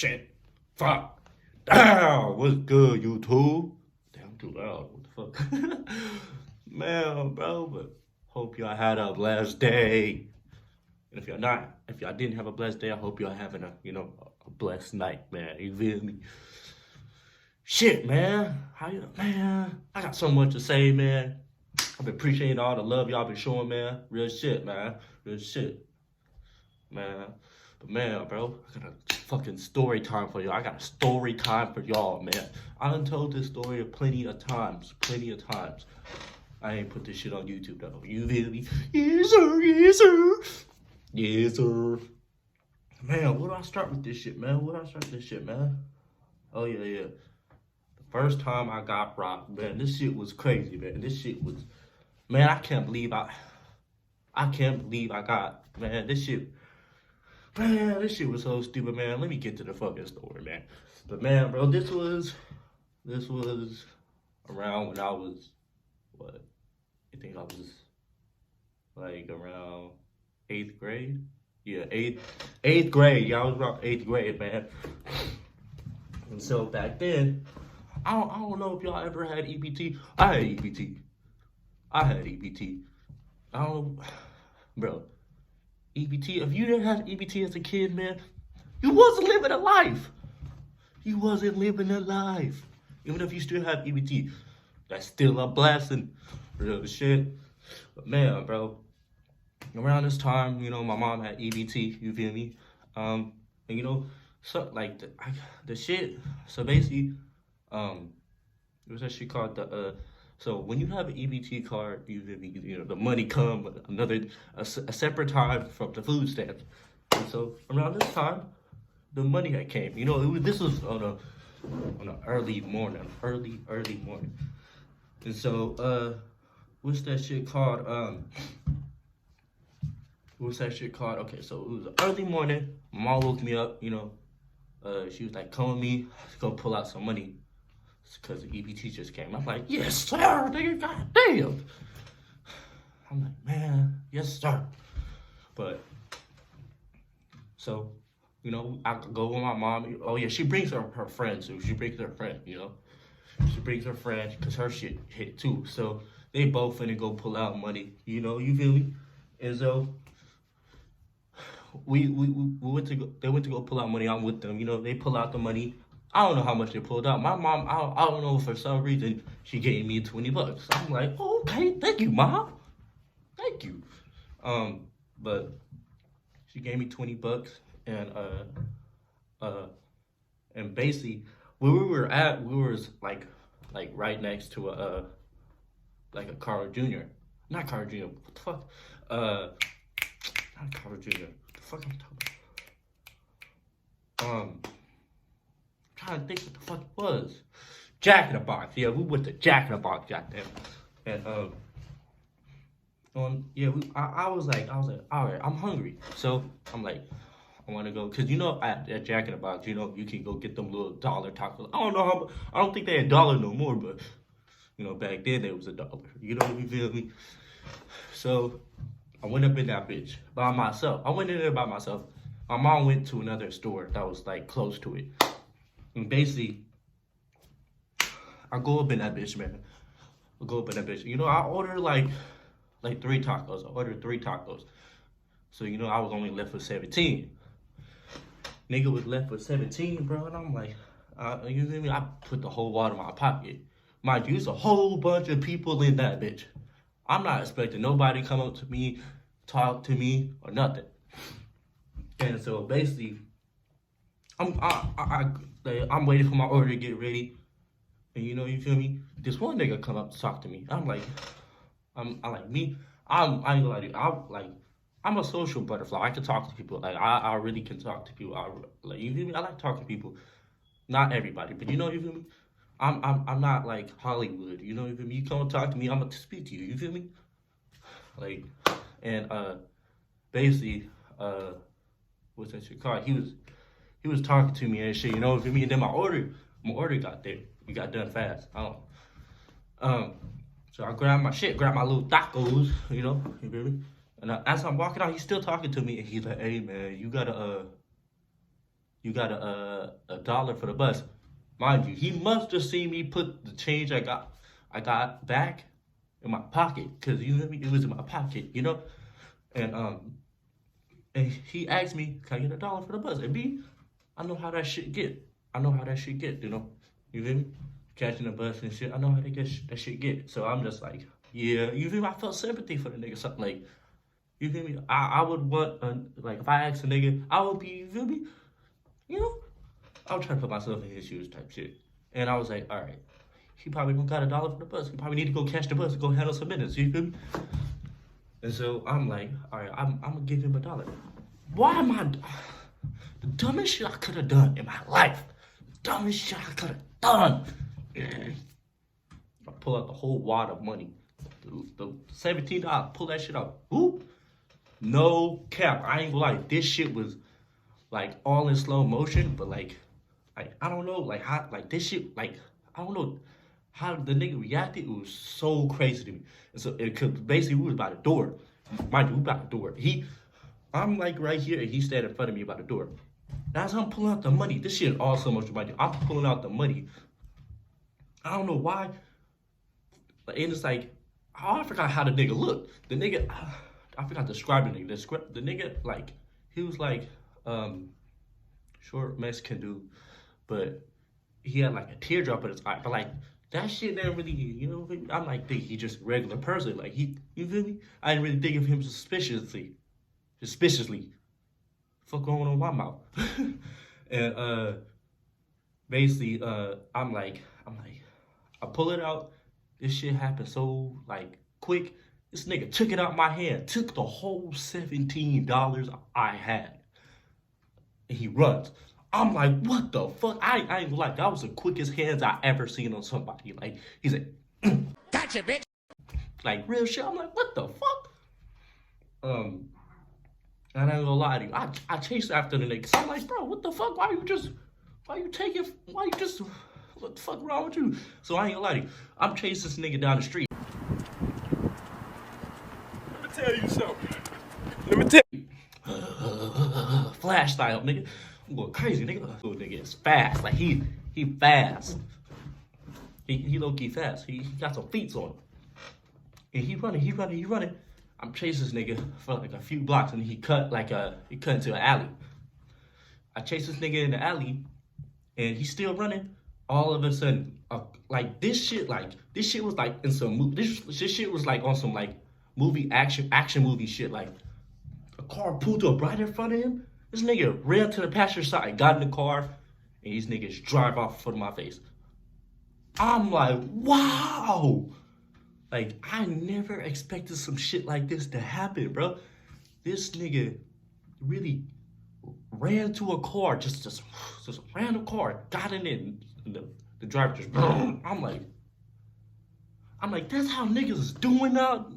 Shit. Fuck. Damn. What's good, YouTube? Damn, too loud. What the fuck? Man, bro, but hope y'all had a blessed day. And if y'all didn't have a blessed day, I hope y'all having a blessed night, man. You feel me? Shit, man. Man? I got so much to say, man. I've been appreciating all the love y'all been showing, man. Real shit, man. Real shit, man. But man, bro, I got a fucking story time for y'all. I got a story time for y'all, man. I done told this story plenty of times. I ain't put this shit on YouTube though. You feel me? Yes, sir. Yes, sir. Yes, sir. Man, where do I start with this shit, man? Oh, yeah. The first time I got robbed, man, this shit was crazy, man. Man, I can't believe I got, man, this shit was so stupid, man. Let me get to the fucking story, man. But man, bro, this was around when I was, what? I think I was like around 8th grade. Yeah, eighth grade. Yeah, I was around 8th grade, man. And so back then, I don't know if y'all ever had EBT. I had EBT. I don't, bro. EBT. If you didn't have EBT as a kid, man, you wasn't living a life. Even if you still have EBT, that's still a blessing. Real shit. But man, bro, around this time, my mom had EBT. You feel me? And so like the shit. So basically, it was that shit called the So when you have an EBT card, you feel me? The money come a separate time from the food stamps. And so around this time, the money had came. This was on an early morning. And so what's that shit called? Okay, so it was an early morning. My mom woke me up, she was like calling me to go pull out some money because the EBT just came. I'm like, yes, sir, nigga, goddamn. I'm like, man, yes, sir. But, so, I could go with my mom. Oh, yeah, she brings her friend, too. She brings her friend because her shit hit, too. So, they both finna go pull out money, you feel me? And so, we went to go. They went to go pull out money. I'm with them. They pull out the money. I don't know how much they pulled out. My mom, I don't know, for some reason she gave me $20. I'm like, oh, okay, thank you, mom. Thank you. But she gave me $20, and basically where we were at, we was like right next to a Carl Jr. Not Carl Jr. What the fuck? Not Carl Jr. What the fuck am I talking about? I'm trying to think what the fuck it was. Jack in the Box. Yeah, we went to Jack in the Box, goddamn. And I was like, all right, I'm hungry. So I'm like, I want to go, cause at Jack in the Box, you can go get them little dollar tacos. I don't think they had $1 no more, but back then it was $1. You feel me? So I went up in that bitch by myself. I went in there by myself. My mom went to another store that was like close to it. And basically, I go up in that bitch, man. I ordered like 3 tacos. I ordered 3 tacos. So, I was only left with 17. Nigga was left with 17, bro. And I'm like, you feel me? I put the whole wad in my pocket. Mind you, there's a whole bunch of people in that bitch. I'm not expecting nobody to come up to me, talk to me, or nothing. And so basically, I'm waiting for my order to get ready, and you feel me? This one nigga come up to talk to me. I'm like, I ain't gonna lie to you. I'm a social butterfly. I can talk to people. Like I really can talk to people. You feel me? I like talking to people. Not everybody, but you feel me? I'm not like Hollywood, you feel me? You come and talk to me, I'm gonna speak to you, you feel me? Basically, what's that shit called? He was talking to me and shit, you feel me? And then my order got there. It got done fast. So I grabbed my shit, grabbed my little tacos, you feel me? And as I'm walking out, he's still talking to me, and he's like, hey man, you gotta you got a dollar for the bus. Mind you, he must have seen me put the change I got back in my pocket, cause you know what I mean? It was in my pocket, you know. And and he asked me, "Can I get a dollar for the bus?" And B, I know how that shit get. I know how that shit get, you know. You feel me? Catching the bus and shit. I know how that shit get. So I'm just like, yeah, you feel me? I felt sympathy for the nigga. Something like, you feel me? I would want, like, if I asked a nigga, I would be, you feel me? You know? I would try to put myself in his shoes type shit. And I was like, all right, he probably don't got a dollar for the bus. He probably need to go catch the bus and go handle some business. You feel me? And so I'm like, all right, I'm gonna give him a dollar. Why am I the dumbest shit I could have done in my life? The dumbest shit I could have done. I pull out the whole wad of money. The $17, pull that shit out. Ooh. No cap. I ain't gonna lie. This shit was like all in slow motion, but like I don't know, like how, like this shit, like I don't know how the nigga reacted. It was so crazy to me. And so it could basically, we was by the door. Mind you, we by the door. I'm like right here, and he standing in front of me by the door. As I'm pulling out the money, this shit all so much about you. I'm pulling out the money. I don't know why, but it's like, oh, I forgot how the nigga looked. The nigga, I forgot to describe the nigga. The nigga, like, he was like, short Mexican dude, but he had like a teardrop in his eye. But like, that shit never really, you know, I'm like, think he just a regular person. Like, you feel me? I didn't really think of him suspiciously. Fuck going on in my mouth. And basically, I'm like, I pull it out. This shit happened so like quick. This nigga took it out my hand, took the whole $17 I had, and he runs. I'm like, what the fuck? I ain't gonna lie, that was the quickest hands I ever seen on somebody. Like, he's like, gotcha, bitch. Like real shit. I'm like, what the fuck? And I ain't gonna lie to you, I chased after the nigga. So I'm like, bro, what the fuck? Why you just, what the fuck wrong with you? So I ain't gonna lie to you, I'm chasing this nigga down the street. Let me tell you something. Let me tell you. Flash style, nigga. I'm going crazy, nigga. Little nigga is fast. Like, he fast. He low-key fast. He got some feet on him. And he running. I'm chasing this nigga for like a few blocks, and he cut into an alley. I chase this nigga in the alley, and he's still running. All of a sudden, like this shit was like in some movie. This shit was like on some like movie action movie shit. Like a car pulled up right in front of him. This nigga ran to the passenger side, got in the car, and these niggas drive off in front of my face. I'm like, wow. Like, I never expected some shit like this to happen, bro. This nigga really ran to a car, just ran a car, got in it, and the driver just, I'm like, that's how niggas is doing now?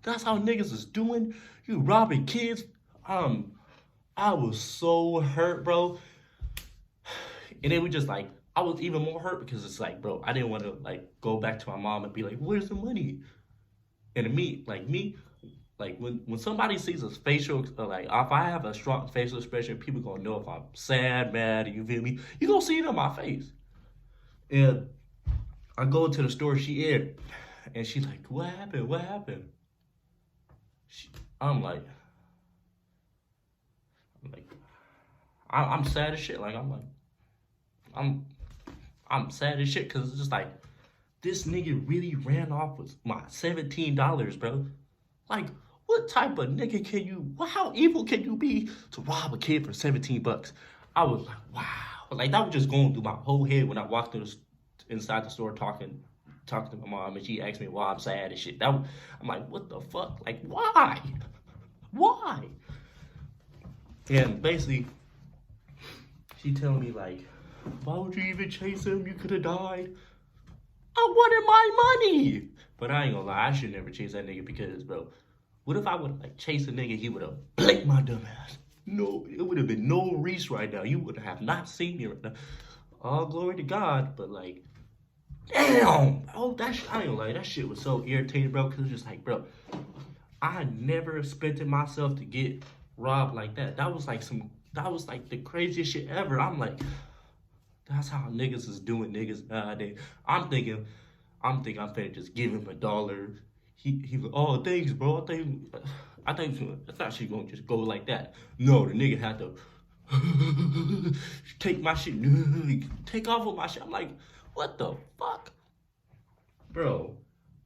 That's how niggas is doing? You robbing kids? I was so hurt, bro. And then we just like, I was even more hurt because it's like, bro, I didn't want to like go back to my mom and be like, where's the money? And me, when somebody sees a facial, like if I have a strong facial expression, people gonna know if I'm sad, mad, you feel me? You gonna see it on my face. And I go to the store she in, and she's like, what happened? I'm like, I'm sad as shit. Like, I'm sad as shit because it's just like, this nigga really ran off with my $17, bro. Like, what type of nigga how evil can you be to rob a kid for 17 bucks? I was like, wow. Like, that was just going through my whole head when I walked inside the store talking to my mom, and she asked me why I'm sad and shit. I'm like, what the fuck? Like, why? And basically, she telling me like, why would you even chase him? You could have died. I wanted my money. But I ain't gonna lie, I should never chase that nigga because, bro, what if I would have like chased a nigga, he would have blinked my dumb ass. No, it would have been no Reese right now. You would have not seen me right now. All glory to God, but like, damn. Oh, I ain't gonna lie, that shit was so irritating, bro, because it's just like, bro, I never expected myself to get robbed like that. That was like some That was like the craziest shit ever. I'm like, that's how niggas is doing niggas nowadays. I'm thinking I'm finna just give him $1. He was, oh, thanks, bro. I thought she gonna just go like that. No, the nigga had to take my shit, take off with my shit. I'm like, what the fuck, bro?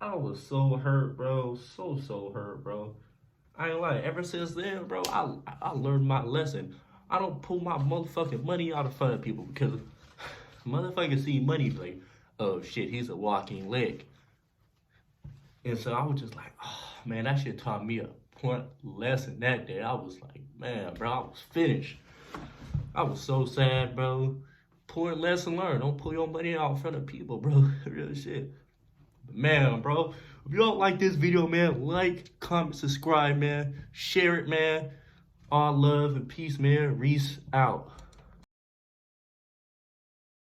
I was so hurt, bro. So hurt, bro. I ain't lying. Ever since then, bro, I learned my lesson. I don't pull my motherfucking money out in front of people because motherfuckers see money like, oh shit, he's a walking leg. And so I was just like, oh man, that shit taught me a point lesson that day. I was like, man, bro, I was finished. I was so sad, bro. Point lesson learned. Don't pull your money out in front of people, bro. Real shit. But man, bro, if you don't like this video, man, like, comment, subscribe, man. Share it, man. All love and peace, man. Reese out.